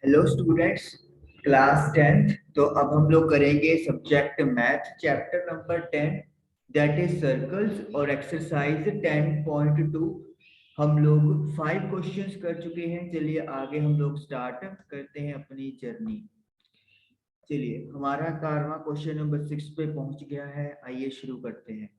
Hello students, class 10th। तो अब हम लोग करेंगे subject math chapter number 10, that is circles, और एक्सरसाइज 10.2। हम लोग 5 क्वेश्चंस कर चुके हैं। चलिए आगे हम लोग स्टार्ट करते हैं अपनी जर्नी। चलिए हमारा कारवां क्वेश्चन नंबर 6 पे पहुंच गया है। आइए शुरू करते हैं।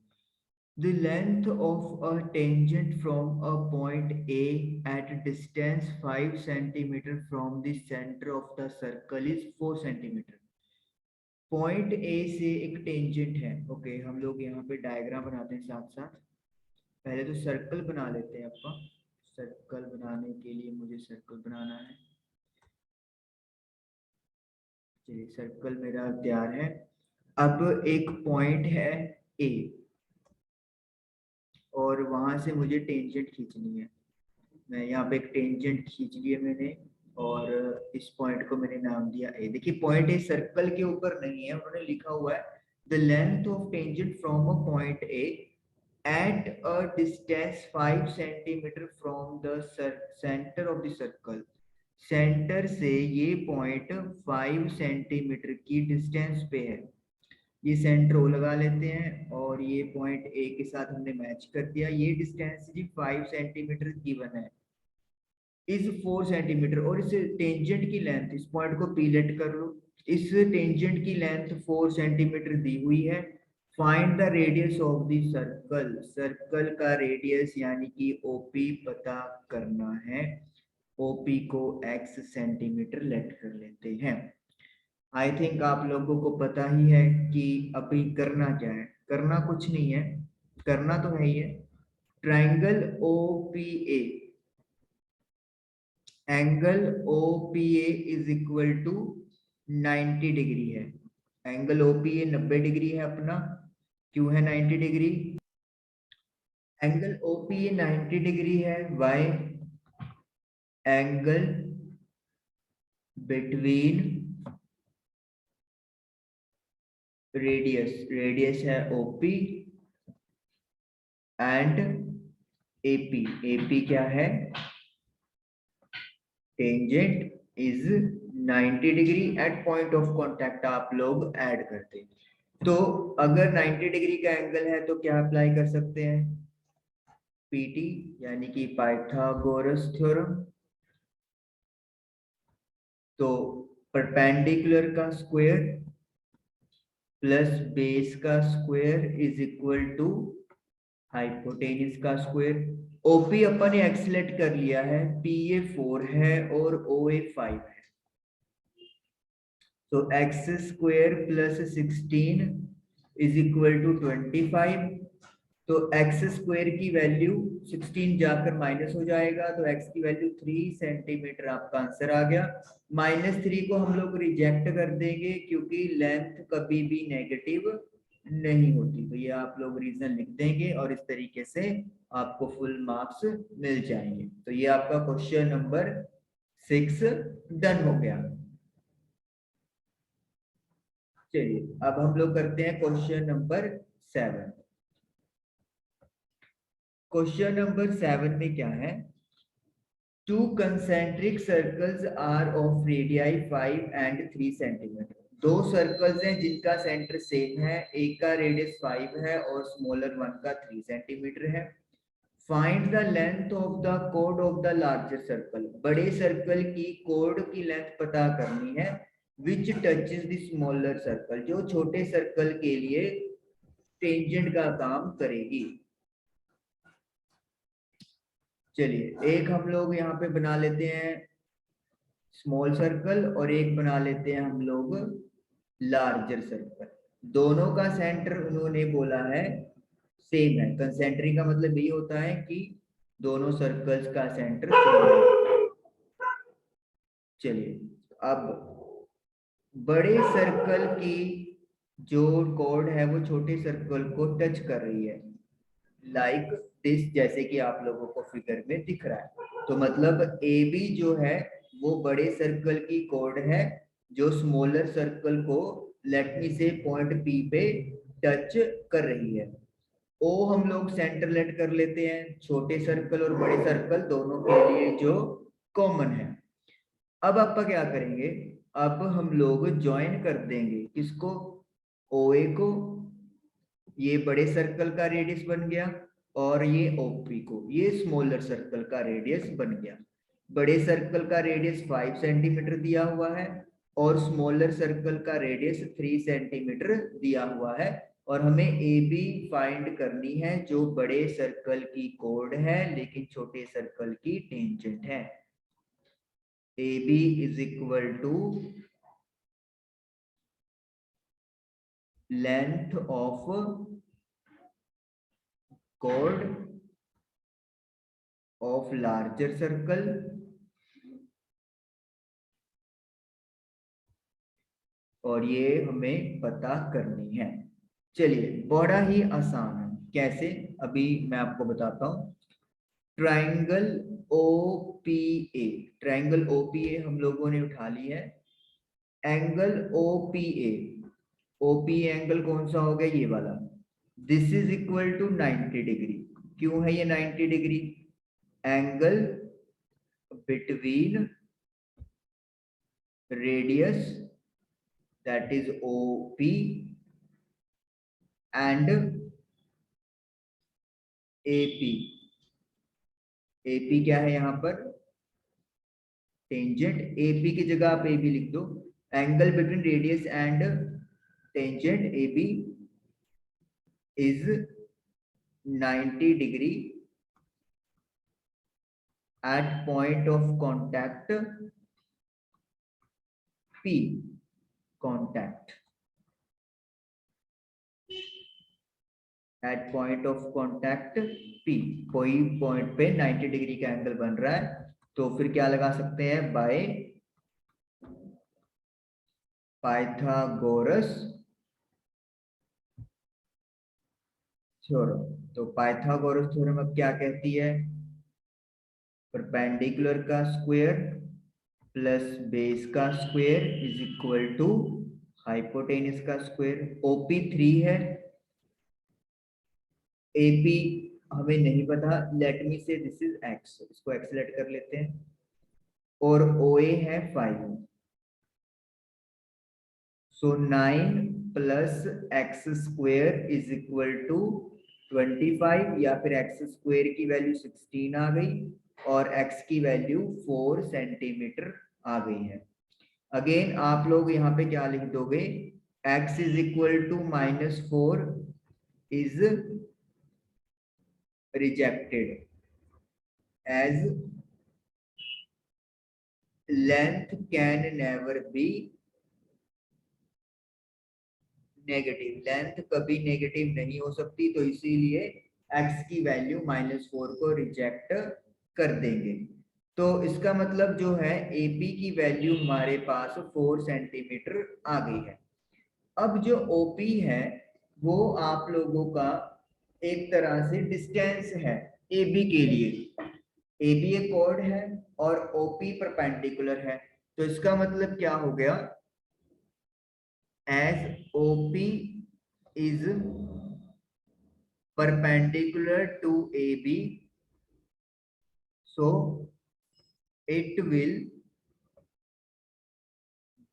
The length of a tangent from a point A at distance 5 centimeter from the center of the circle is 4 centimeter. Point A से एक टेंजेंट है। ओके, हम लोग यहाँ पे डायग्राम बनाते हैं साथ साथ। पहले तो सर्कल बना लेते हैं। आपका सर्कल बनाने के लिए मुझे सर्कल बनाना है। चलिए सर्कल मेरा तैयार है। अब एक पॉइंट है ए और वहां से मुझे टेंजेंट खींचनी है। मैं यहाँ पे एक टेंजेंट खींच लिया मैंने और इस पॉइंट को मैंने नाम दिया ए। देखिए पॉइंट ए सर्कल के ऊपर नहीं है, उन्होंने लिखा हुआ है the length of tangent from a point A at a distance 5 centimetre from the centre of the circle. Centre से ये पॉइंट 5 सेंटीमीटर की डिस्टेंस पे है। ये सेंटर ओ लगा लेते हैं और ये पॉइंट ए के साथ हमने मैच कर दिया। ये डिस्टेंस जी 5 सेंटीमीटर गिवन है, इस 4 सेंटीमीटर। और इस टेंजेंट की लेंथ, इस पॉइंट को पी लेट कर लो। इस टेंजेंट की लेंथ 4 सेंटीमीटर दी हुई है। Find the radius of the circle. Circle का रेडियस यानी कि ओपी पता करना है। ओपी को x सेंटीमीटर लेट कर लेते हैं। आई थिंक आप लोगों को पता ही है कि अभी करना क्या है। करना कुछ नहीं है, करना तो है ही है। Triangle OPA, angle OPA is equal to 90 degree है। एंगल OPA 90 डिग्री है अपना। क्यों है 90 डिग्री? एंगल OPA 90 डिग्री है। Why? Angle between radius, radius है OP एंड AP। AP क्या है? Tangent is 90 degree at point of contact. आप लोग ऐड करते हैं तो अगर 90 डिग्री का एंगल है तो क्या अप्लाई कर सकते हैं? PT यानी कि पाइथागोरस थ्योरम। तो परपेंडिकुलर का स्क्वायर प्लस बेस का square is equal to hypotenuse का स्क्वायर। ओपी अपन ने एक्सलेट कर लिया है, PA 4 है और OA 5 है। तो x square plus 16 is equal to 25। तो एक्स स्क्वायर की वैल्यू 16 जाकर माइनस हो जाएगा, तो एक्स की वैल्यू 3 सेंटीमीटर आपका आंसर आ गया। -3 को हम लोग रिजेक्ट कर देंगे क्योंकि लेंथ कभी भी नेगेटिव नहीं होती। तो ये आप लोग रीजन लिख देंगे और इस तरीके से आपको फुल मार्क्स मिल जाएंगे। तो ये आपका क्वेश्चन नंबर 6 डन हो गया। चलिए अब हम लोग करते हैं क्वेश्चन नंबर 7। क्वेश्चन नंबर 7 में क्या है? Two concentric circles are of radii 5 and 3 centimetre. दो सर्कल्स हैं जिनका सेंटर सेम है, एक का रेडियस 5 है और स्मॉलर वन का 3 सेंटीमीटर है। Find the length of the code of the larger circle. बड़े सर्कल की कोड की लेंथ पता करनी है विच टचेस द स्मॉलर सर्कल, जो छोटे सर्कल के लिए टेंजेंट का काम करेगी। चलिए एक हम लोग यहाँ पे बना लेते हैं स्मॉल सर्कल और एक बना लेते हैं हम लोग लार्जर सर्कल। दोनों का सेंटर उन्होंने बोला है सेम है। कंसेंट्रिक का मतलब ये होता है कि दोनों सर्कल्स का सेंटर सेम है। चलिए अब बड़े सर्कल की जो कोड है वो छोटे सर्कल को टच कर रही है, लाइक दिस, जैसे कि आप लोगों को फिगर में दिख रहा है। तो मतलब AB जो है वो बड़े सर्कल की कोड है जो स्मॉलर सर्कल को लेट मी से पॉइंट P पे टच कर रही है। O हम लोग सेंटर लेट कर लेते हैं, छोटे सर्कल और बड़े सर्कल दोनों के लिए जो कॉमन है। अब आप क्या करेंगे, अब हम लोग ज्वाइन कर देंगे किसको, OA को, ये बड़े सर्कल का रेडियस बन गया, और ये OP को, ये स्मॉलर सर्कल का रेडियस बन गया। बड़े सर्कल का रेडियस 5 सेंटीमीटर दिया हुआ है और स्मॉलर सर्कल का रेडियस 3 सेंटीमीटर दिया हुआ है, और हमें AB फाइंड करनी है जो बड़े सर्कल की कोड है लेकिन छोटे सर्कल की टेंजेंट है। AB is equal to length of chord of larger circle और ये हमें पता करनी है। चलिए बड़ा ही आसान है, कैसे अभी मैं आपको बताता हूं। ट्राइंगल OPA, ट्राइंगल OPA हम लोगों ने उठा ली है। एंगल OPA, OPA एंगल कौन सा हो गया, ये वाला। This is equal to 90 degree. क्यों है ये 90 degree? Angle between radius that is OP and AP। AP क्या है यहाँ पर, टेंजेंट। AP की जगह आप AB लिख दो। Angle between radius and tangent AB is 90 degree at point of contact P, contact at point of contact P, कोई पॉइंट पे 90 डिग्री का एंगल बन रहा है, तो फिर क्या लगा सकते हैं, बाय पाइथागोरस थ्योरम। तो पाइथागोरस थ्योरम अब क्या कहती है, परपेंडिकुलर का स्क्वायर प्लस बेस का square is equal to hypotenuse का स्क्वायर। OP 3 है, AP हमें नहीं पता, let me say this is x, इसको x लेट कर लेते हैं, और OA है 5। So 9 plus x square is equal to 25, या फिर x स्क्वायर की वैल्यू 16 आ गई और x की वैल्यू 4 सेंटीमीटर आ गई है। अगेन आप लोग यहाँ पे क्या लिख दोगे, x is equal to -4 is rejected as length can never be negative, length कभी नेगेटिव नहीं हो सकती, तो इसीलिए x की वैल्यू -4 को रिजेक्ट कर देंगे। तो इसका मतलब जो है AP की वैल्यू हमारे पास 4 सेंटीमीटर आ गई है। अब जो OP है वो आप लोगों का एक तरह से डिस्टेंस है AB के लिए। AB एक कोड है और OP परपेंडिकुलर है, तो इसका मतलब क्या हो गया, as OP is perpendicular to AB, so it will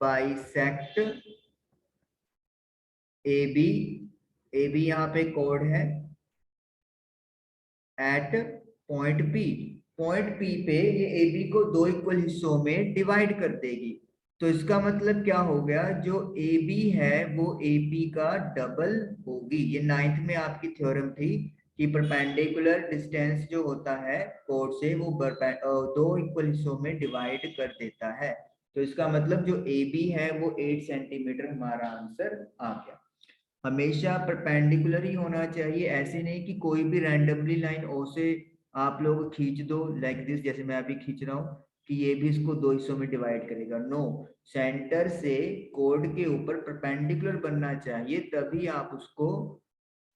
bisect AB, AB यहाँ पे कोड है, at point P, point P पे ये AB को दो इक्वल हिस्सों में डिवाइड कर देगी। तो इसका मतलब क्या हो गया, जो AB है वो AP का डबल होगी। ये 9th में आपकी थ्योरम थी कि परपेंडिकुलर डिस्टेंस जो होता है कोड से वो दो इक्वल हिस्सों में डिवाइड कर देता है। तो इसका मतलब जो AB है वो 8 सेंटीमीटर हमारा आंसर आ गया। हमेशा परपेंडिकुलर ही होना चाहिए, ऐसे नहीं कि कोई भी रैंडमली लाइन O से आप लोग खींच दो लाइक दिस, जैसे मैं अभी खींच रहा हूँ कि ये भी इसको दो हिस्सों में डिवाइड करेगा। नो, सेंटर से कोड के ऊपर परपेंडिकुलर बनना चाहिए, तभी आप उसको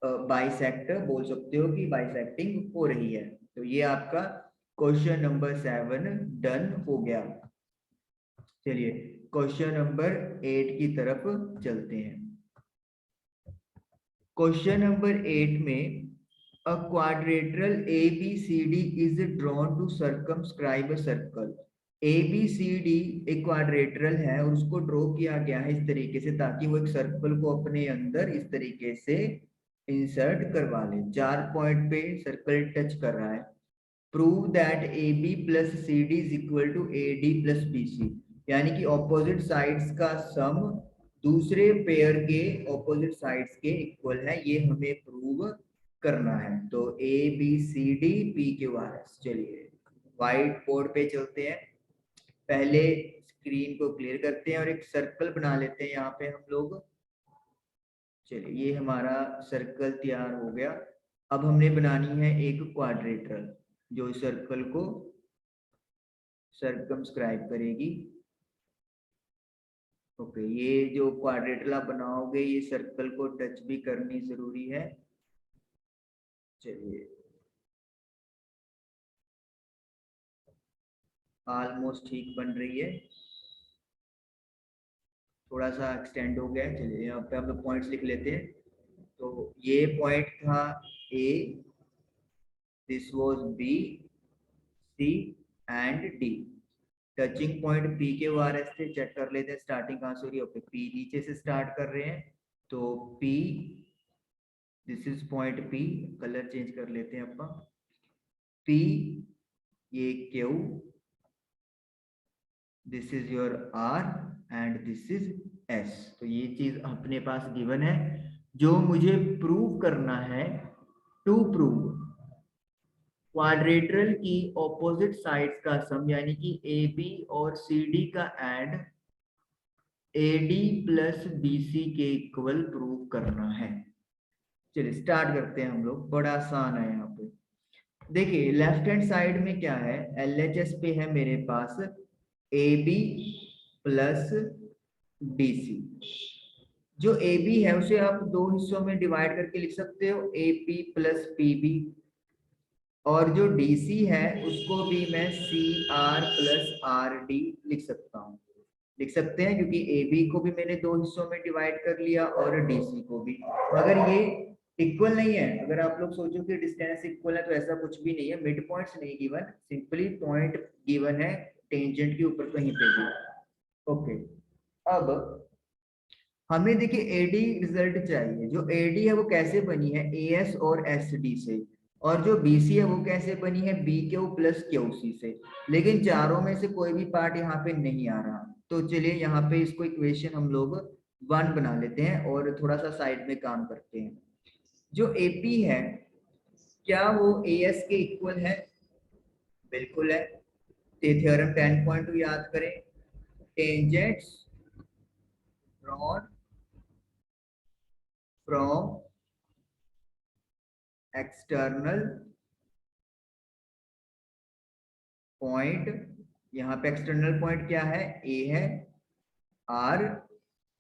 बाइसेक्ट बोल सकते हो कि बाइसेक्टिंग हो रही है। तो ये आपका क्वेश्चन नंबर 7 डन हो गया। चलिए क्वेश्चन नंबर 8 की तरफ चलते हैं। क्वेश्चन नंबर 8 में a quadrilateral ABCD is drawn to circumscribe a circle ABCD एक क्वाड्रेटरल है और उसको ड्रॉ किया गया है इस तरीके से ताकि वो एक सर्कल को अपने अंदर इस तरीके से इंसर्ट करवा ले। 4 पॉइंट पे सर्कल टच कर रहा है। Prove that AB plus CD is equal to AD plus BC, यानी कि ऑपोजिट साइड्स का सम दूसरे पेयर के ऑपोजिट साइड्स के इक्वल है, ये हमें प्रूव करना है। तो ABCD PQRS। चलिए व्हाइट बोर्ड पे चलते हैं, पहले स्क्रीन को क्लियर करते हैं और एक सर्कल बना लेते हैं यहाँ पे हम लोग। चलिए ये हमारा सर्कल तैयार हो गया। अब हमने बनानी है एक क्वाड्रेटरल जो सर्कल को सर्कमस्क्राइब करेगी। ओके, ये जो क्वाड्रेटरल आप बनाओगे ये सर्कल को टच भी करनी जरूरी है। चलिए ऑलमोस्ट ठीक बन रही है, थोड़ा सा एक्सटेंड हो गया है। चलिए यहाँ पे हम लोग पॉइंट्स लिख लेते हैं। तो ये पॉइंट था A, this was B, C and D। Touching point P के RS से चेक कर लेते हैं स्टार्टिंग कहाँ से हो रही है। ओके, P नीचे से स्टार्ट कर रहे हैं तो P, this is point P, colour change कर लेते हैं अपन। P, ये Q, this is your R and this is S। तो ये चीज अपने पास गिवन है जो मुझे प्रूव करना है। टू प्रूव क्वाड्रेटरल की ऑपोजिट साइड्स का सम, यानी कि AB और CD का एड AD प्लस BC के इक्वल प्रूव करना है। चलिए स्टार्ट करते हैं हम लोग, बड़ा आसान है यहाँ पे। देखिए लेफ्ट हैंड साइड में क्या है, LHS पे है मेरे पास AB प्लस BC। जो AB है उसे आप दो हिस्सों में डिवाइड करके लिख सकते हो, AP प्लस PB, और जो DC है उसको भी मैं CR प्लस RD लिख सकता हूँ, लिख सकते हैं क्योंकि AB को भी मैंने दो हिस्सों में डिवाइड कर लिया और DC को भी। मगर ये इक्वल नहीं है, अगर आप लोग सोचो कि डिस्टेंस इक्वल है तो ऐसा कुछ भी नहीं है, मिड पॉइंट्स नहीं गिवन, सिंपली पॉइंट गिवन है टेंजेंट के ऊपर कहीं पे भी। ओके, अब हमें देखिए एडी रिजल्ट चाहिए। जो एडी है वो कैसे बनी है, एएस और एसडी से, और जो बीसी है वो कैसे बनी है, बी क्यू प्लस क्यूसी से। लेकिन चारों में से कोई भी पार्ट यहाँ पे नहीं आ रहा, तो चलिए यहाँ पे इसको इक्वेशन हम लोग 1 बना लेते हैं और थोड़ा सा साइड में काम करते हैं। जो एपी है क्या वो एएस के इक्वल है? बिल्कुल है। थ्योरम 10.2 याद करें, tangents drawn from external point, यहाँ पे एक्सटर्नल पॉइंट क्या है, ए है, आर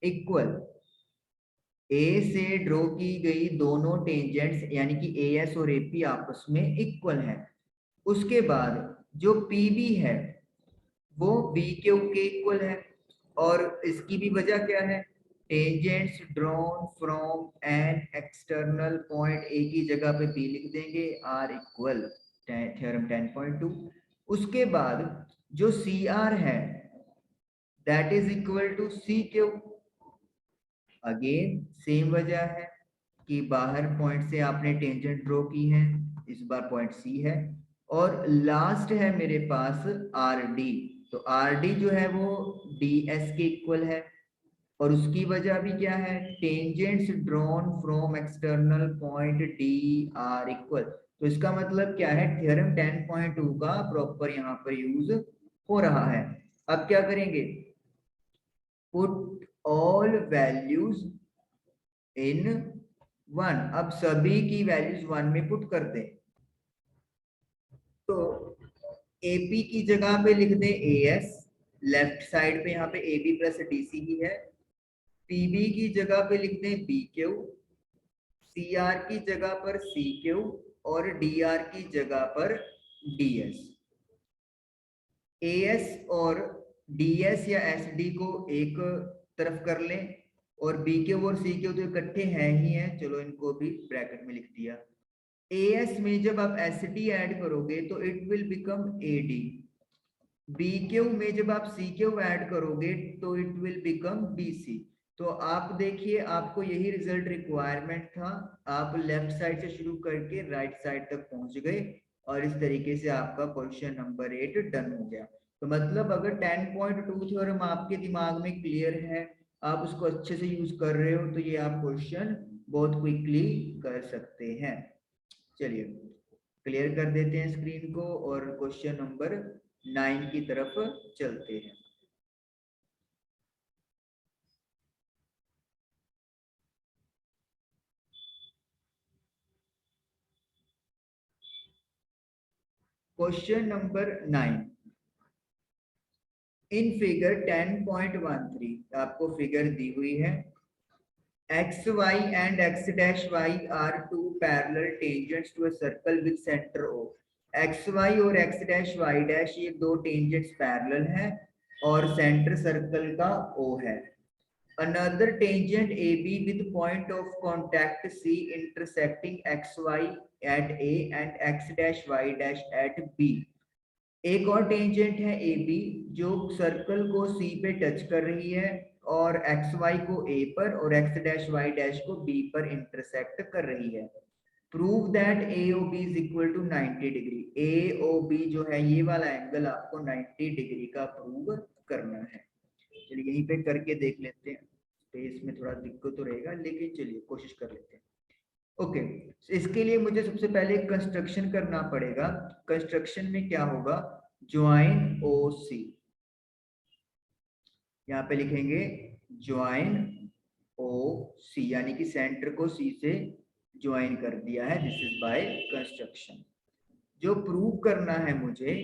इक्वल ए से ड्रॉ की गई दोनों टेंजेंट्स यानी कि ए एस और एपी आपस में इक्वल है। उसके बाद जो पीबी है वो बी क्यू के इक्वल है, और इसकी भी वजह क्या है, tangents drawn from an external point, A की जगह पे बी लिख देंगे, आर इक्वल थ्योरम 10.2। उसके बाद जो सी आर है that is equal to C Q, again same वजह है कि बाहर पॉइंट से आपने टेंजेंट ड्रॉ की है, इस बार पॉइंट सी है, और लास्ट है मेरे पास आर डी। तो आर डी जो है वो डी एस के इक्वल है, और उसकी वजह भी क्या है, tangents drawn from external point D R equal. तो इसका मतलब क्या है, थ्योरम 10.2 का प्रॉपर यहाँ पर यूज हो रहा है। अब क्या करेंगे, पुट ऑल वैल्यूज इन 1। अब सभी की वैल्यूज 1 में पुट कर दें, तो एपी की जगह पे लिख दें एएस, लेफ्ट साइड पे यहाँ पे एबी प्लस डीसी ही है। पीबी की जगह पे लिख दें बी क्यू, सीआर की जगह पर सी क्यू, और डीआर की जगह पर डीएस। एएस और डीएस या एसडी को एक तरफ कर लें, और बी क्यू और सी क्यू तो इकट्ठे हैं ही हैं, चलो इनको भी ब्रैकेट में लिख दिया। एएस में जब आप एस डी ऐड करोगे तो it will become AD, B Q में जब आप सी क्यू ऐड करोगे तो it will become B C. तो आप देखिए, आपको यही रिजल्ट रिक्वायरमेंट था, आप लेफ्ट साइड से शुरू करके राइट साइड तक पहुंच गए और इस तरीके से आपका क्वेश्चन नंबर 8 डन हो गया। तो मतलब अगर 10.2 थ्योरम आपके दिमाग में क्लियर है, आप उसको अच्छे से यूज कर रहे हो, तो ये आप क्वेश्चन बहुत क्विकली कर सकते हैं। चलिए क्लियर कर देते हैं स्क्रीन को और क्वेश्चन नंबर 9 की तरफ चलते हैं। क्वेश्चन नंबर 9, इन फिगर 10.13 आपको फिगर दी हुई है, X Y and X dash Y are two parallel tangents to a circle with centre O. X Y और एक्स डैश वाई डैश ये दो टेंजेंट्स पैरेलल हैं और सेंटर सर्कल का ओ है। Another tangent AB with point of contact C intersecting XY at A and X dash Y dash at B। एक और tangent है AB जो सर्कल को C पे टच कर रही है और XY को A पर और X dash Y dash को B पर इंटरसेक्ट कर रही है। Prove that AOB is equal to 90 degree. AOB जो है ये वाला एंगल आपको 90 डिग्री का प्रूव करना है। चलिए यहीं पे करके देख लेते हैं, स्पेस में थोड़ा दिक्कत तो रहेगा लेकिन चलिए कोशिश कर लेते हैं। ओके, इसके लिए मुझे सबसे पहले कंस्ट्रक्शन करना पड़ेगा। कंस्ट्रक्शन में क्या होगा, ज्वाइन ओ सी, यहाँ पे लिखेंगे ज्वाइन ओ सी, यानी कि सेंटर को सी से ज्वाइन कर दिया है, दिस इज बाय कंस्ट्रक्शन। जो प्रूव करना है मुझे,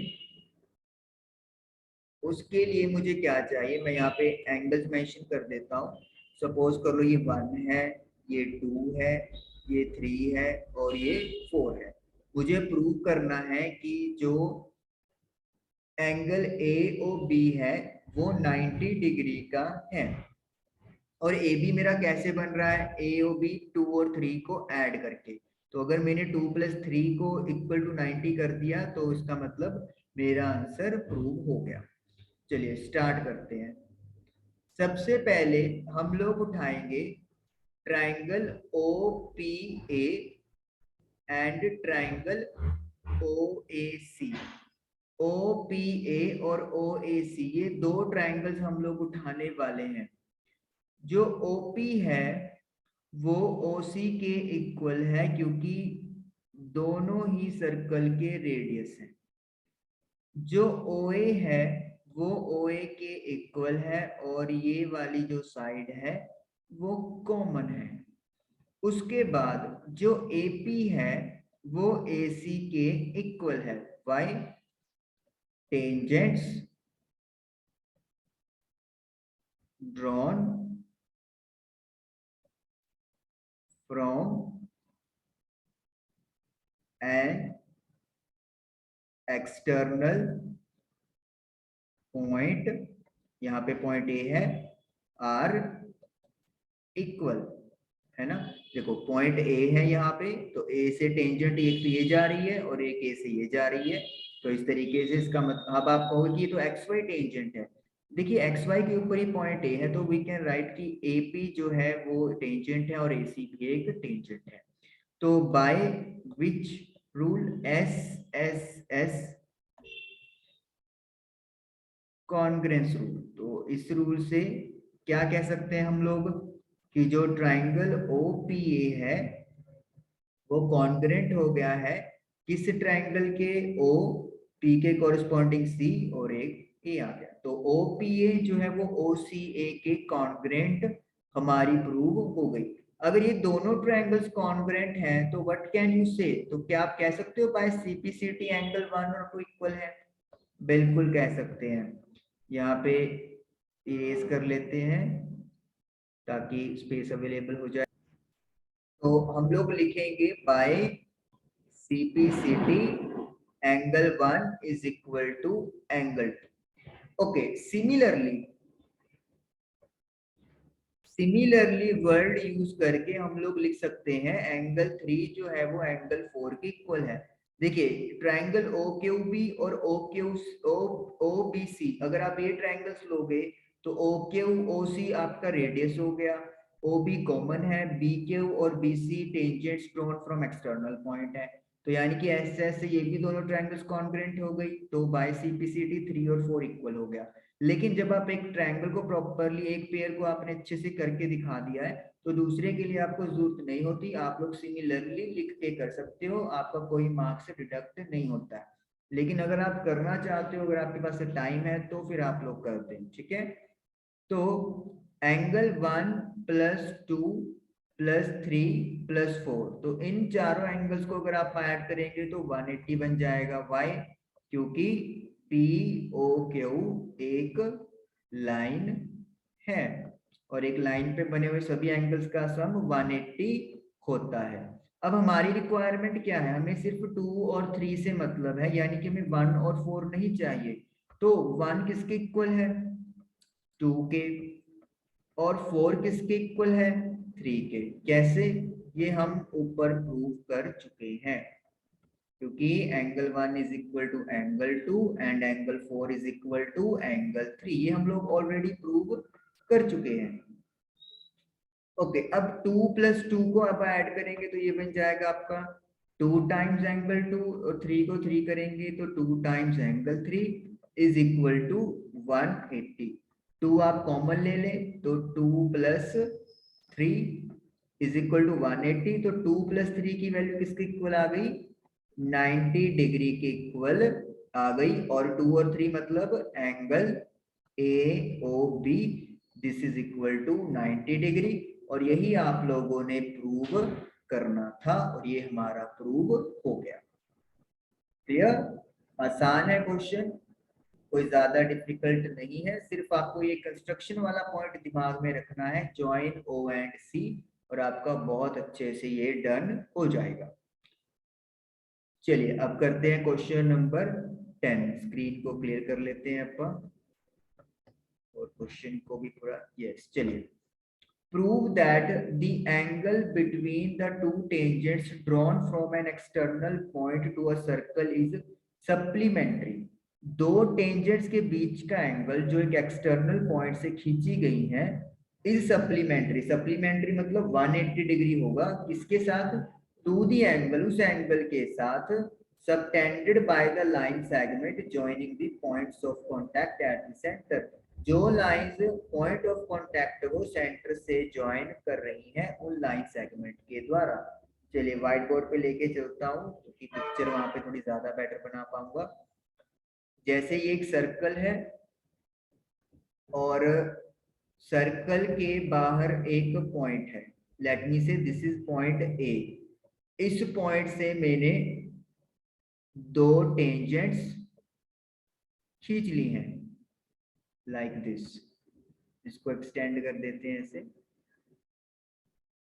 उसके लिए मुझे क्या चाहिए, मैं यहाँ पे एंगल्स मेंशन कर देता हूँ। सपोज कर लो ये 1 है, ये 2 है, ये 3 है और ये 4 है। मुझे प्रूव करना है कि जो एंगल ए ओ बी है वो 90 डिग्री का है। और ए बी मेरा कैसे बन रहा है, ए ओ बी 2 और 3 को ऐड करके। तो अगर मैंने 2 + 3 को इक्वल टू 90 कर दिया तो इसका मतलब मेरा आंसर प्रूव हो गया। चलिए स्टार्ट करते हैं। सबसे पहले हम लोग उठाएंगे triangle O P A and triangle O A C. O P A और ओ ए सी ये दो ट्राइंगल्स हम लोग उठाने वाले हैं। जो ओ पी है वो ओ सी के इक्वल है क्योंकि दोनों ही सर्कल के रेडियस हैं। जो ओ ए है वो ओ ए के इक्वल है और ये वाली जो साइड है वो कॉमन है। उसके बाद जो ए पी है वो ए सी के इक्वल है। Why, tangents drawn from an external point, यहाँ पे पॉइंट ए है, आर इक्वल है ना। देखो पॉइंट ए है यहाँ पे, तो ए से टेंजेंट एक तो ये जा रही है और एक ए से ये जा रही है। तो इस तरीके से इसका मतलब, अब आप कहोगे कि ये तो एक्स वाई टेंजेंट है। देखिए एक्स वाई के ऊपर ही पॉइंट ए है, तो वी कैन राइट कि ए पी जो है वो टेंजेंट है और ए सी भी एक टेंजेंट है। तो by which rule, S S S congruence rule. तो इस रूल से क्या कह सकते हैं हम लोग कि जो ट्राइंगल ओ पी ए है वो कॉन्ग्रेंट हो गया है किस ट्राइंगल के, ओ पी के कॉरेस्पॉन्डिंग सी और एक ए आ गया। तो ओ पी ए जो है वो ओ सी ए के कॉन्ग्रेंट हमारी प्रूव हो गई। अगर ये दोनों ट्राइंगल्स कॉन्ग्रेंट हैं तो व्हाट कैन यू से, तो क्या आप कह सकते हो बाय सीपीसीटी एंगल 1 और 2 इक्वल है? बिल्कुल कह सकते हैं। यहाँ पे इरेज कर लेते हैं ताकि स्पेस अवेलेबल हो जाए। तो हम लोग लिखेंगे by CPCT angle 1 is equal to angle 2। Okay, similarly word use करके हम लोग लिख सकते हैं एंगल 3 जो है वो एंगल 4 के इक्वल है। देखिए ट्रायंगल ओ क्यू बी और ओ बी सी, अगर आप ये ट्रायंगल्स लोगे तो ओ क्यू ओ सी आपका रेडियस हो गया, ओ बी कॉमन है, बी क्यू और B C tangents drawn from external point है, तो यानी कि ऐसे ऐसे ये भी दोनों ट्रायंगल्स कॉन्ग्रुएंट हो गई, तो बाय सीपीसीटी 3 और 4 इक्वल हो गया। लेकिन जब आप एक ट्रायंगल को प्रॉपरली एक पेयर को आपने अच्छे से करके दिखा दिया है तो दूसरे के लिए आपको जरूरत नहीं होती, आप लोग सिमिलरली लिख के कर सकते हो, आपका कोई मार्क्स डिडक्ट नहीं होता है। लेकिन अगर आप करना चाहते हो, अगर आपके पास टाइम है तो फिर आप लोग करते हैं, ठीक है। तो एंगल 1 प्लस 2 प्लस 3 प्लस 4, तो इन चारों एंगल्स को अगर आप ऐड करेंगे तो 180 बन जाएगा। वाई? क्योंकि पी ओ क्यू एक लाइन है और एक लाइन पे बने हुए सभी एंगल्स का सम 180 होता है। अब हमारी रिक्वायरमेंट क्या है, हमें सिर्फ 2 और 3 से मतलब है, यानी कि हमें 1 और 4 नहीं चाहिए। तो 1 किसके इक्वल है? 2 के। और 4 किसके इक्वल है? 3 के। कैसे? ये हम ऊपर प्रूव कर चुके हैं, क्योंकि angle 1 is equal to angle 2 and angle 4 is equal to angle 3, ये हम लोग ऑलरेडी प्रूव कर चुके हैं। ओके, अब 2 प्लस 2 को अब ऐड करेंगे तो ये बन जाएगा आपका 2 टाइम्स एंगल 2, और 3 को 3 करेंगे तो 2 times angle 3 is equal to 180। 2 आप कॉमन ले लें तो 2 प्लस 3 इज इक्वल टू 180, तो 2 प्लस 3 की वैल्यू किसके इक्वल आ गई? 90 डिग्री के इक्वल आ गई। और 2 और 3 मतलब angle A O B, this is equal to 90 degree, और यही आप लोगों ने प्रूव करना था और ये हमारा प्रूव हो गया। क्लियर? आसान है क्वेश्चन, कोई ज्यादा डिफिकल्ट नहीं है, सिर्फ आपको ये कंस्ट्रक्शन वाला पॉइंट दिमाग में रखना है, जॉइन ओ एंड सी, और आपका बहुत अच्छे से ये डन हो जाएगा। चलिए अब करते हैं क्वेश्चन नंबर 10। स्क्रीन को क्लियर कर लेते हैं अपन और क्वेश्चन को भी थोड़ा, यस चलिए। Prove that the angle between the two tangents drawn from an external point to a circle is supplementary। दो टेंजेंट्स के बीच का एंगल जो एक एक्सटर्नल पॉइंट से खींची गई है इज सप्लीमेंट्री। सप्लीमेंट्री मतलब 180 डिग्री होगा, किसके साथ? टू दी एंगल, उस एंगल के साथ subtended by the line segment joining the points of contact at the centre. जो लाइंस पॉइंट ऑफ कांटेक्ट को सेंटर से ज्वाइन कर रही हैं उन लाइन सेगमेंट के द्वारा। चलिए व्हाइट बोर्ड पे लेके चलता हूँ क्योंकि पिक्चर वहां पे थोड़ी ज्यादा बेटर बना पाऊंगा। जैसे ये एक सर्कल है और सर्कल के बाहर एक पॉइंट है, late me say this is point A. इस पॉइंट से मैंने दो टेंजेंट्स खींच ली हैं लाइक दिस। इसको एक्सटेंड कर देते हैं ऐसे,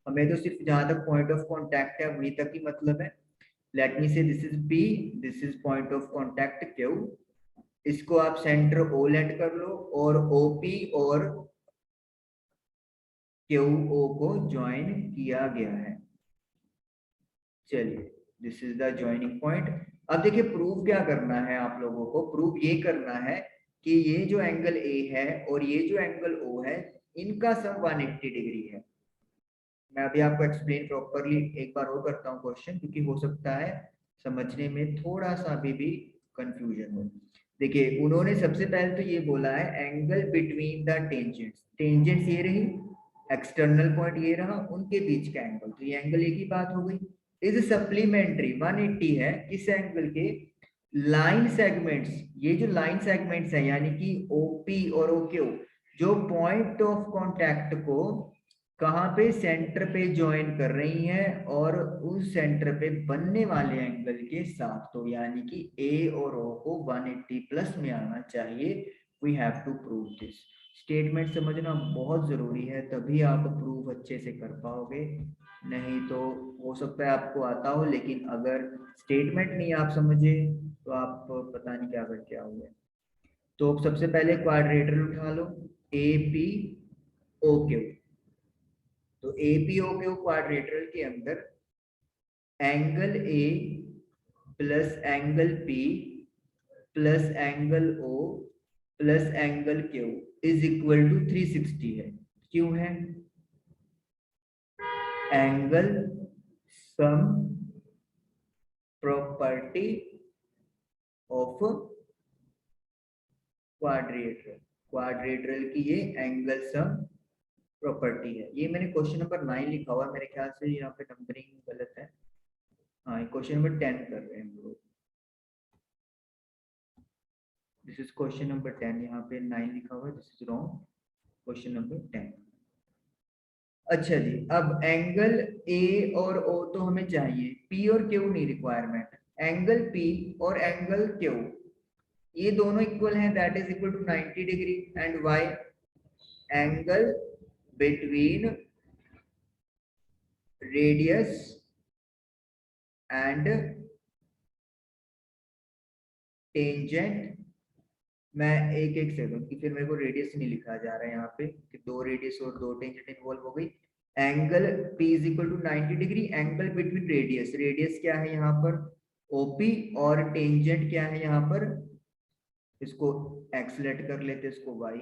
हमें तो सिर्फ जहां तक पॉइंट ऑफ कांटेक्ट है वहीं तक ही मतलब है। Late me say this is P, this is point of contact Q. इसको आप सेंटर ओ लेट कर लो और ओपी और क्यू ओ को ज्वाइन किया गया है। चलिए this is the joining point. अब देखिए प्रूव क्या करना है आप लोगों को, प्रूव ये करना है कि ये जो एंगल ए है और ये जो एंगल ओ है इनका सम 180 डिग्री है। मैं अभी आपको एक्सप्लेन प्रॉपरली एक बार और करता हूँ क्वेश्चन, क्योंकि हो सकता है समझने में थोड़ा सा अभी भी कंफ्यूजन हो। देखिए उन्होंने सबसे पहले तो ये बोला है angle between the tangents. Tangents ये रही, एक्सटर्नल पॉइंट ये रहा, उनके बीच का एंगल, तो ये एंगल एक ही बात हो गई। इज सप्लीमेंट्री 180 है किस एंगल के? Line segments. ये जो लाइन सेगमेंट्स है यानी कि ओपी और ओक्यू, जो पॉइंट ऑफ कांटेक्ट को कहाँ पे सेंटर पे ज्वाइन कर रही हैं और उस सेंटर पे बनने वाले एंगल के साथ, तो यानी कि ए और ओ को 180 प्लस में आना चाहिए। We have to prove this. Statement समझना बहुत जरूरी है, तभी आप प्रूव अच्छे से कर पाओगे, नहीं तो हो सकता है आपको आता हो लेकिन अगर स्टेटमेंट नहीं आप समझे तो आप पता नहीं क्या करके आओगे। तो सबसे पहले क्वाड्रेटर उठा लो, ए पी ओ क्यू। तो एपीओ के क्वाड्रेटर के अंदर angle A plus angle P plus angle O plus angle Q is equal to 360 है। क्यों है? Angle sum property of quadrilateral, quadrilateral की ये एंगल सम प्रॉपर्टी है। ये मैंने क्वेश्चन नंबर 9 लिखा हुआ है, मेरे ख्याल से यहाँ पे नंबरिंग गलत है। हाँ, क्वेश्चन नंबर 10 कर रहे हैं हम लोग। दिस इज क्वेश्चन नंबर 10, यहाँ पे 9 लिखा हुआ है, this is wrong, question number 10। अच्छा जी, अब एंगल ए और ओ तो हमें चाहिए, पी और क्यू नहीं रिक्वायरमेंट। एंगल पी और एंगल क्यू ये दोनों इक्वल हैं, that is equal to 90 degree. And why? Angle between radius and tangent, मैं एक एक सेकंड की, फिर मेरे को रेडियस नहीं लिखा जा रहा है यहाँ पे कि 2 रेडियस और 2 टेंजेंट इन्वॉल्व हो गई। Angle P is equal to 90 degree, angle between radius, radius क्या है यहाँ पर OP, और टेंजेंट क्या है यहाँ पर, इसको x लेट कर लेते, इसको y,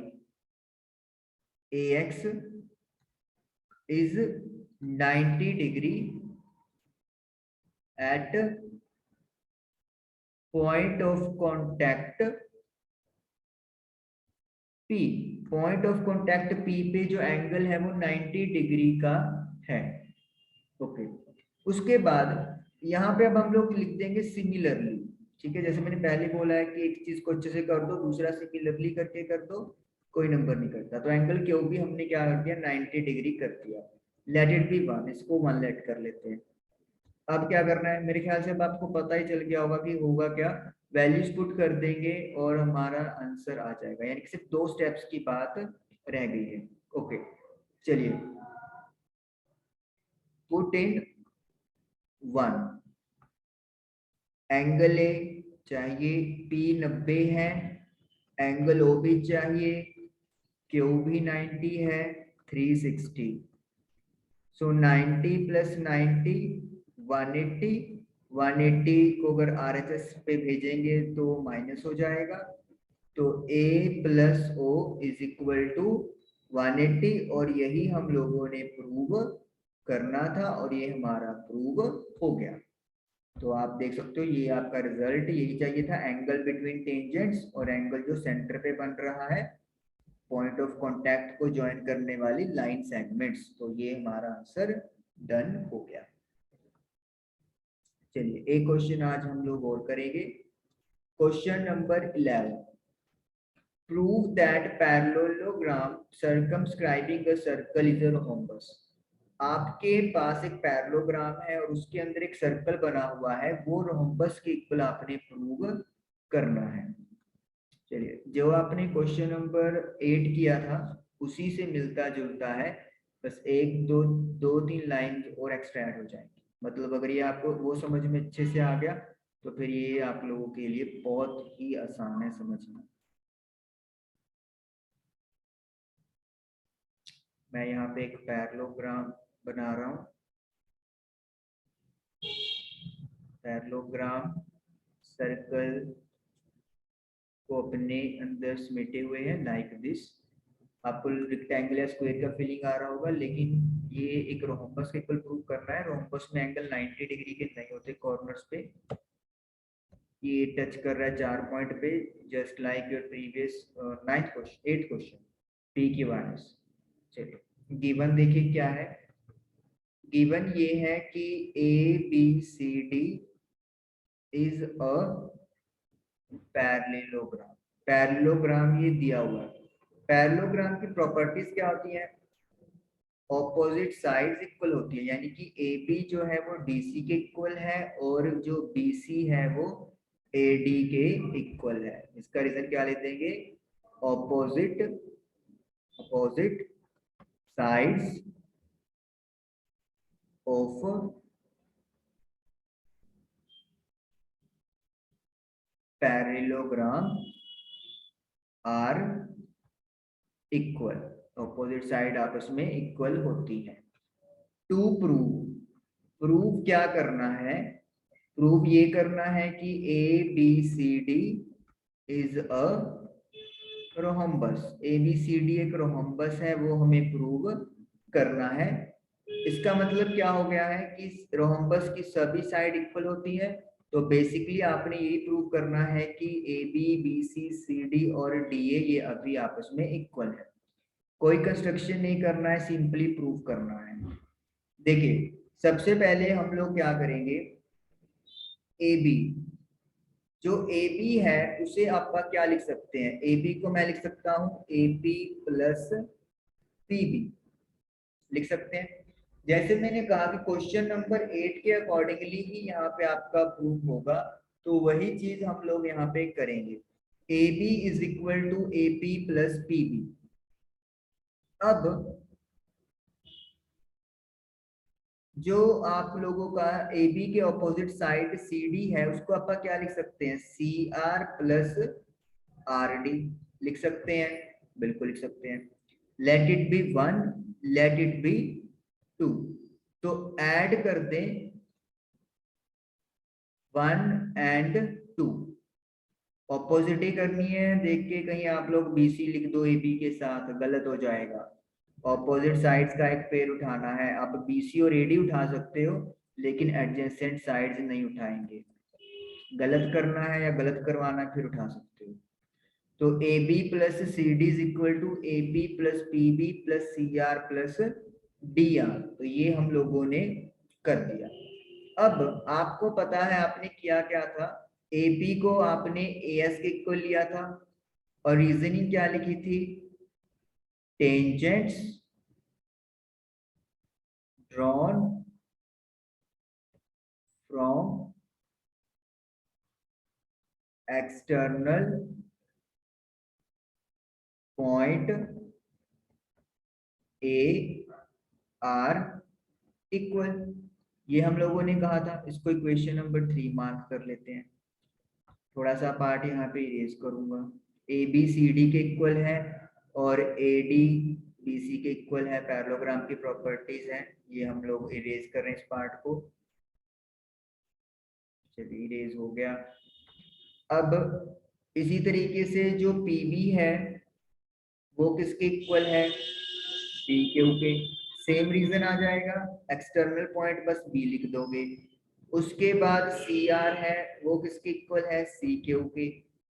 AX is 90 degree at point of contact P। Point of contact P पे जो एंगल है वो 90 डिग्री का है। ओके, उसके बाद यहाँ पे अब हम लोग लिख देंगे सिमिलरली। ठीक है, जैसे मैंने पहले बोला है कि एक चीज को अच्छे से कर दो, दूसरा सिमिलरली करके कर दो, कोई नंबर नहीं करता। तो एंगल क्यू भी हमने क्या कर दिया, 90 डिग्री कर दिया। लेट इट बी 1, इसको 1 लेट कर लेते हैं। अब क्या करना है, मेरे ख्याल से अब आपको पता ही चल गया होगा कि होगा क्या, वैल्यूज पुट कर देंगे और हमारा आंसर आ जाएगा। यानी कि सिर्फ 2 स्टेप्स की बात रह गई है। ओके, चलिए, पुट इन 1, एंगल ए चाहिए, P 90 है, एंगल O भी चाहिए, Q भी 90 है, 360। सो 90 प्लस 90 180, 180 को अगर RHS पे भेजेंगे तो माइनस हो जाएगा। तो A plus O is equal to 180, और यही हम लोगों ने प्रूव करना था और ये हमारा प्रूव हो गया। तो आप देख सकते हो ये आपका रिजल्ट यही चाहिए था, एंगल बिटवीन टेंजेंट्स और एंगल जो सेंटर पे बन रहा है पॉइंट ऑफ कांटेक्ट को ज्वाइन करने वाली लाइन सेगमेंट्स। तो ये हमारा आंसर डन हो गया। चलिए, एक क्वेश्चन आज हम लोग और करेंगे, question number 11। Prove that parallelogram circumscribing a circle is a rhombus. आपके पास एक पैरेललोग्राम है और उसके अंदर एक सर्कल बना हुआ है, वो रोम्बस के इक्वल आपने प्रूव करना है। चलिए, जो आपने क्वेश्चन नंबर 8 किया था उसी से मिलता जुलता है, बस एक दो तीन लाइन और एक्स्ट्रा ऐड हो जाएंगी। मतलब अगर ये आपको वो समझ में अच्छे से आ गया तो फिर ये आप लोगों के लिए बहुत ही आसान है समझना। मैं यहाँ पे एक पैरेललोग्राम बना रहा हूँ, पैरेललोग्राम सर्कल को अपने अंदर समेटे हुए हैं लाइक दिस। आपको रेक्टेंगल या स्क्वायर का फीलिंग आ रहा होगा, लेकिन ये एक रोम्बस के इक्वल प्रूव करना है। रोम्बस में एंगल 90 डिग्री के नहीं होते कॉर्नर्स पे। ये टच कर रहा है 4 पॉइंट पे, just like your previous 9th question 8th question P की वाइनस। चलिए, गिवन देखिए क्या है। गिवन ये है कि ABCD is a parallelogram. Parallelogram ये दिया हुआ है। पैरेललोग्राम की प्रॉपर्टीज क्या होती हैं, ऑपोजिट साइड्स इक्वल होती है, यानी कि AB जो है वो DC के इक्वल है और जो BC है वो AD के इक्वल है। इसका रीजन क्या ले देंगे, opposite sides of parallelogram are equal, opposite side आपस में इक्वल होती है। टू प्रूव, प्रूव क्या करना है, प्रूव ये करना है कि A B C D is a rhombus, A B C D एक रोहम्बस है, वो हमें प्रूव करना है। इसका मतलब क्या हो गया है कि रोहम्बस की सभी साइड इक्वल होती है, तो बेसिकली आपने यही प्रूव करना है कि A B B C C D और डी ए ये अभी आपस में इक्वल है। कोई कंस्ट्रक्शन नहीं करना है, सिंपली प्रूव करना है। देखिए सबसे पहले हम लोग क्या करेंगे, ए बी, जो ए बी है उसे आप क्या लिख सकते हैं, ए बी को मैं लिख सकता हूं A P plus P B, लिख सकते हैं। जैसे मैंने कहा कि क्वेश्चन नंबर 8 के अकॉर्डिंगली ही यहाँ पे आपका प्रूफ होगा, तो वही चीज हम लोग यहाँ पे करेंगे। A B is equal to A P plus P B. अब जो आप लोगों का ए बी के ऑपोजिट साइड सी डी है उसको आप क्या लिख सकते हैं, C R plus R D लिख सकते हैं, बिल्कुल लिख सकते हैं। Let it be 1, let it be 2, तो ऐड कर दें 1 एंड 2, ऑपोजिट ही करनी है। देख के कहीं आप लोग बीसी लिख दो ए बी के साथ, गलत हो जाएगा। ऑपोजिट साइड्स का एक पेड़ उठाना है, आप बीसी और एडी उठा सकते हो लेकिन एडजेसेंट साइड्स नहीं उठाएंगे। गलत करना है या गलत करवाना है फिर उठा सकते हो। तो A B plus C D is equal to A B plus P B plus C R plus D R, तो ये हम लोगों ने कर दिया। अब आपको पता है आपने किया क्या था, ए पी को आपने ए एस के इक्वल लिया था और रीजनिंग क्या लिखी थी, tangents drawn from external point A R equal, ये हम लोगों ने कहा था। इसको इक्वेशन नंबर 3 मार्क कर लेते हैं। थोड़ा सा पार्ट यहाँ पे इरेज करूंगा। ए बी सी डी के इक्वल है और ए डी बी सी के इक्वल है, पैरेललोग्राम की प्रॉपर्टीज हैं, ये हम लोग इरेज कर रहे हैं इस पार्ट को। चलिए इरेज हो गया। अब इसी तरीके से जो पी बी है वो किसके इक्वल है, बी क्यू के। सेम रीजन आ जाएगा, एक्सटर्नल पॉइंट बस बी लिख दोगे। उसके बाद सी आर है वो किसके इक्वल है, सी क्यू के।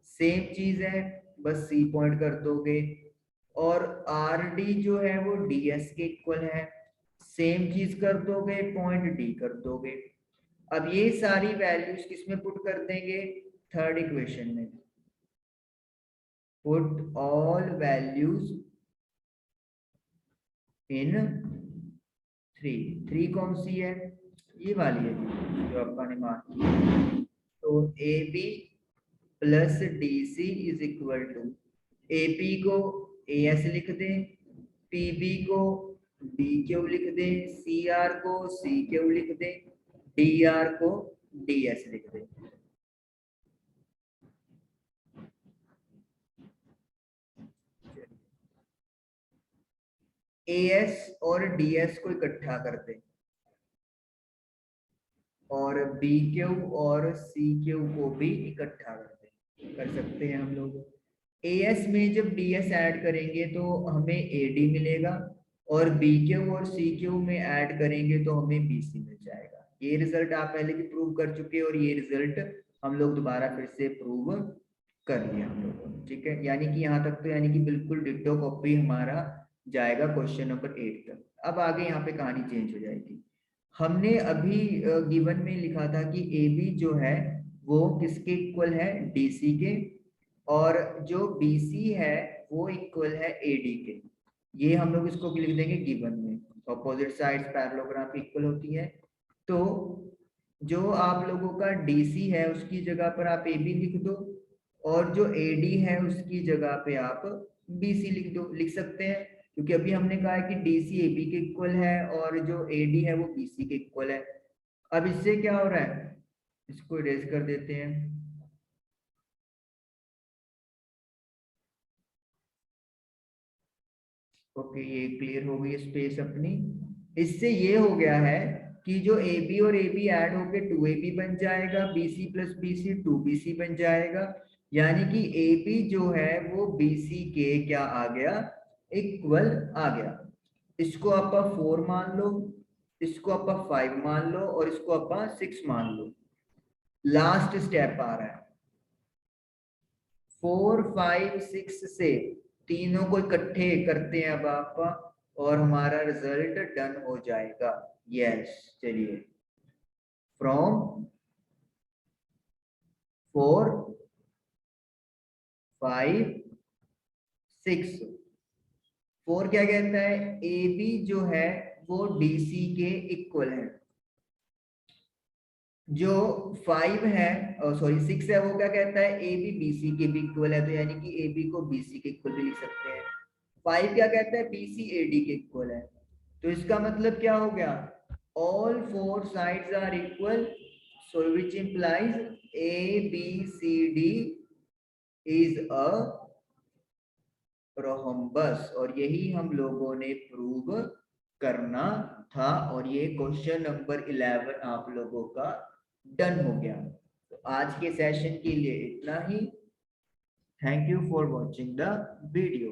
सेम चीज है, बस सी पॉइंट कर दोगे। और आर डी जो है वो डी एस के इक्वल है, सेम चीज कर दोगे, पॉइंट डी कर दोगे। अब ये सारी वैल्यूज किसमें पुट कर देंगे, थर्ड इक्वेशन में। पुट ऑल वैल्यूज इन 3, 3 कौन सी है, ये वाली है जो आपका ने मार्क की। तो A B plus D C is equal to, A P को ए एस लिख दें, पी बी को डी क्यू लिख दें, सी आर को सी क्यू लिख दें, डी आर को डी एस लिख दें। ए एस और डी एस को इकट्ठा कर दें और बी क्यू और सी क्यू को भी इकट्ठा कर सकते हैं हम लोग। एएस में जब डीएस ऐड करेंगे तो हमें एडी मिलेगा और बी क्यू और सी क्यू में ऐड करेंगे तो हमें बीसी मिल जाएगा। ये रिजल्ट आप पहले भी प्रूव कर चुके हैं और ये रिजल्ट हम लोग दोबारा फिर से प्रूव कर लिया हम लोगों ने, ठीक है। यानी कि यहाँ तक तो यानी कि बिल्कुल डिट्टो कॉपी हमारा जाएगा क्वेश्चन नंबर 8 तक। अब आगे यहाँ पे कहानी चेंज हो जाएगी। हमने अभी गिवन में लिखा था कि ए बी जो है वो किसके इक्वल है, डीसी के, और जो बीसी है वो इक्वल है एडी के। ये हम लोग इसको लिख देंगे गिवन में, ऑपोजिट साइड्स पैरेललोग्राम इक्वल होती है। तो जो आप लोगों का डीसी है उसकी जगह पर आप ए बी लिख दो और जो एडी है उसकी जगह पे आप बीसी लिख दो, लिख सकते हैं क्योंकि अभी हमने कहा है कि डीसी एबी के इक्वल है और जो एडी है वो बीसी के इक्वल है। अब इससे क्या हो रहा है, इसको इरेज कर देते हैं। ओके ये क्लियर हो गई स्पेस अपनी। इससे ये हो गया है कि जो ए बी और ए बी ऐड होके 2AB बन जाएगा, BC प्लस BC 2BC बन जाएगा, यानी कि ए बी जो है वो BC के क्या आ गया, इक्वल आ गया। इसको आप 4 मान लो, इसको आप 5 मान लो और इसको आप 6 मान लो। लास्ट स्टेप आ रहा है 4 5 6 से तीनों को इकट्ठे करते हैं अब आप, और हमारा रिजल्ट डन हो जाएगा। यस, चलिए फ्रॉम 4 5 6 4 क्या कहता है, ए बी जो है वो डीसी के इक्वल है। जो 5 है, सॉरी 6 है, वो क्या कहता है, ए बी बीसी के भी इक्वल है, तो यानी कि ए बी को बीसी के इक्वल भी लिख सकते हैं। 5 क्या कहता है, बीसी एडी के इक्वल है। तो इसका मतलब क्या हो गया, all 4 sides are equal, so which implies A B C D is a rhombus, और यही हम लोगों ने प्रूव करना था, और ये क्वेश्चन नंबर 11 आप लोगों का डन हो गया। तो आज के सेशन के लिए इतना ही। Thank you for watching the video.